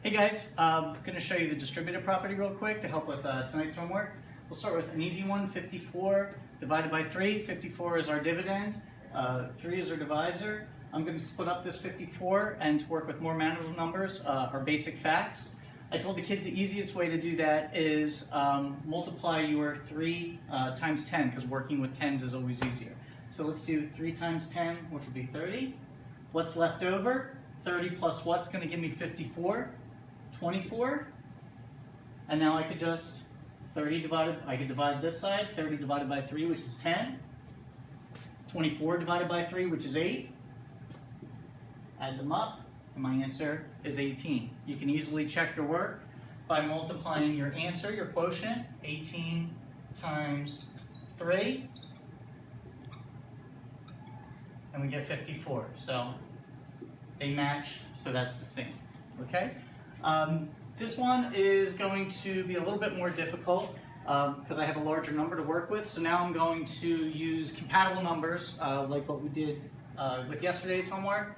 Hey guys, I'm going to show you the distributive property real quick to help with tonight's homework. We'll start with an easy one, 54 divided by 3. 54 is our dividend, 3 is our divisor. I'm going to split up this 54 and to work with more manageable numbers, our basic facts. I told the kids the easiest way to do that is multiply your 3 times 10, because working with tens is always easier. So let's do 3 times 10, which will be 30. What's left over? 30 plus what's going to give me 54? 24. And now I could just I could divide this side, 30 divided by 3, which is 10. 24 divided by 3, which is 8. Add them up, and my answer is 18. You can easily check your work by multiplying your answer, your quotient, 18 times 3, and we get 54. So they match, so that's the same, okay? This one is going to be a little bit more difficult because I have a larger number to work with. So now I'm going to use compatible numbers like what we did with yesterday's homework.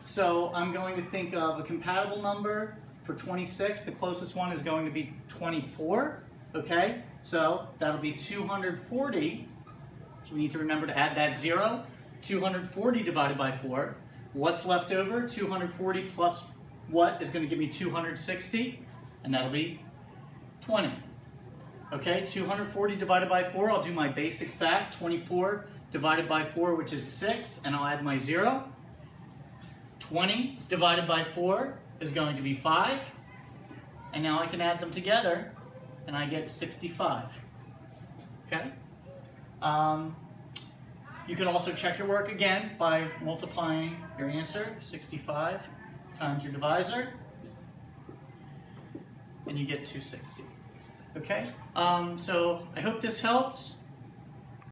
So I'm going to think of a compatible number for 26. The closest one is going to be 24, okay? So that'll be 240. So we need to remember to add that 0. 240 divided by 4. What's left over? 240 plus what is going to give me 260, and that'll be 20. Okay, 240 divided by 4, I'll do my basic fact, 24 divided by 4, which is 6, and I'll add my 0. 20 divided by 4 is going to be 5, and now I can add them together, and I get 65. Okay? You can also check your work again by multiplying your answer, 65, times your divisor, and you get 260. Okay, so I hope this helps.